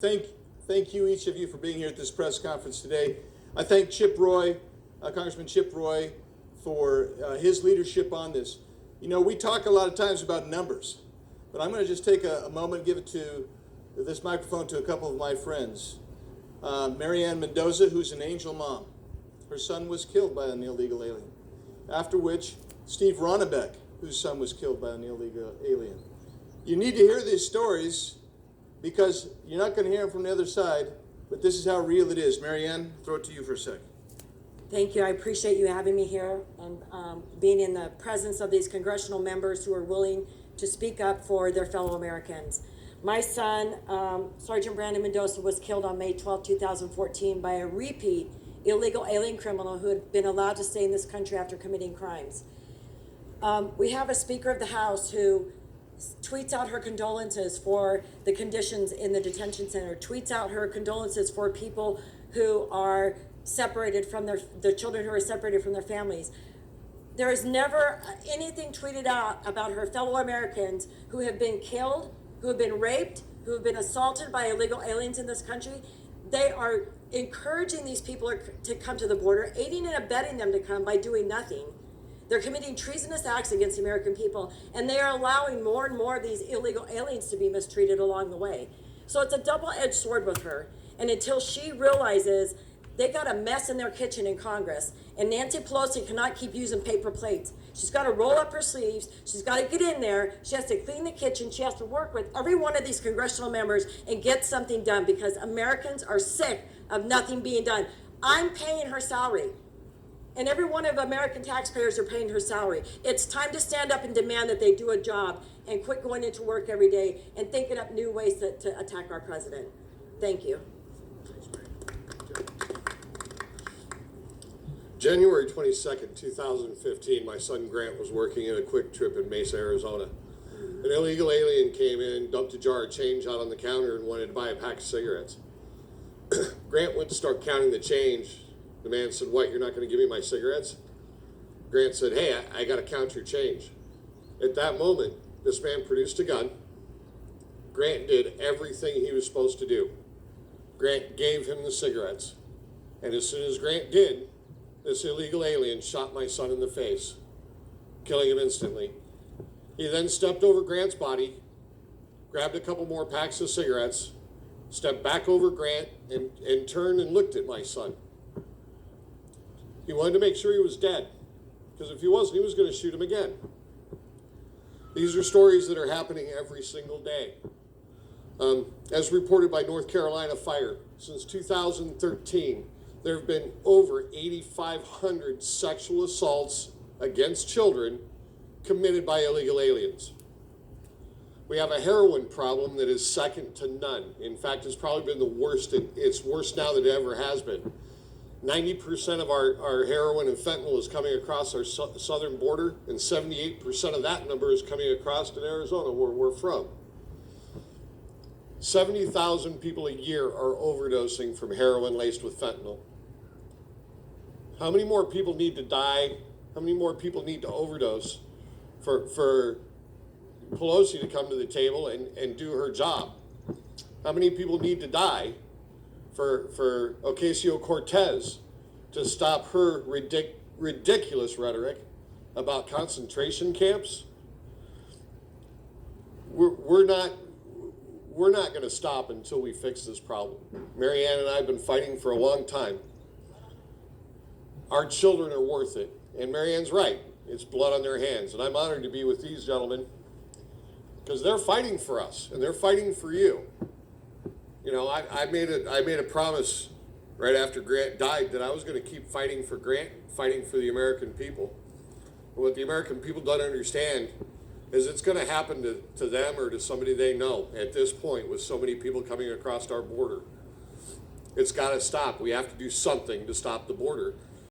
Thank you, each of you, for being here at this press conference today. I thank Chip Roy, Congressman Chip Roy, for his leadership on this. You know, we talk a lot of times about numbers, but I'm going to just take a moment and give it to this microphone to a couple of my friends. Marianne Mendoza, who's an angel mom. Her son was killed by an illegal alien. After which, Steve Ronnebeck, whose son was killed by an illegal alien. You need to hear these stories because you're not going to hear them from the other side, but this is how real it is. Marianne, throw it to you for a sec. Thank you. I appreciate you having me here and being in the presence of these congressional members who are willing to speak up for their fellow Americans. My son, Sergeant Brandon Mendoza, was killed on May 12, 2014 by a repeat illegal alien criminal who had been allowed to stay in this country after committing crimes. We have a Speaker of the House who tweets out her condolences for the conditions in the detention center, tweets out her condolences for people who are separated from their children who are separated from their families. There is never anything tweeted out about her fellow Americans who have been killed, who have been raped, who have been assaulted by illegal aliens in this country. They are encouraging these people to come to the border, aiding and abetting them to come by doing nothing. They're committing treasonous acts against the American people, and they are allowing more and more of these illegal aliens to be mistreated along the way. So it's a double-edged sword with her. And until she realizes they got a mess in their kitchen in Congress, and Nancy Pelosi cannot keep using paper plates. She's got to roll up her sleeves. She's got to get in there. She has to clean the kitchen. She has to work with every one of these congressional members and get something done because Americans are sick of nothing being done. I'm paying her salary. And every one of American taxpayers are paying her salary. It's time to stand up and demand that they do a job and quit going into work every day and thinking up new ways to attack our president. Thank you. January 22nd, 2015, my son Grant was working in a Quick Trip in Mesa, Arizona. An illegal alien came in, dumped a jar of change out on the counter, and wanted to buy a pack of cigarettes. Grant went to start counting the change. The man said, "What, you're not going to give me my cigarettes?" Grant said, "Hey, I got to count your change." At that moment, this man produced a gun. Grant did everything he was supposed to do. Grant gave him the cigarettes. And as soon as Grant did, this illegal alien shot my son in the face, killing him instantly. He then stepped over Grant's body, grabbed a couple more packs of cigarettes, stepped back over Grant, and turned and looked at my son. He wanted to make sure he was dead, because if he wasn't, he was going to shoot him again. These are stories that are happening every single day. As reported by North Carolina Fire, since 2013, there have been over 8,500 sexual assaults against children committed by illegal aliens. We have a heroin problem that is second to none. In fact, it's probably been the worst. It's worse now than it ever has been. 90% of our heroin and fentanyl is coming across our southern border, and 78% of that number is coming across to Arizona, where we're from. 70,000 people a year are overdosing from heroin laced with fentanyl. How many more people need to die? How many more people need to overdose for Pelosi to come to the table and do her job? How many people need to die for Ocasio-Cortez to stop her ridiculous rhetoric about concentration camps? We're not going to stop until we fix this problem. Marianne and I have been fighting for a long time. Our children are worth it. And Marianne's right. It's blood on their hands. And I'm honored to be with these gentlemen because they're fighting for us and they're fighting for you. You know, I made a promise right after Grant died that I was going to keep fighting for Grant, fighting for the American people. But what the American people don't understand is it's going to happen to them or to somebody they know at this point with so many people coming across our border. It's got to stop. We have to do something to stop the border.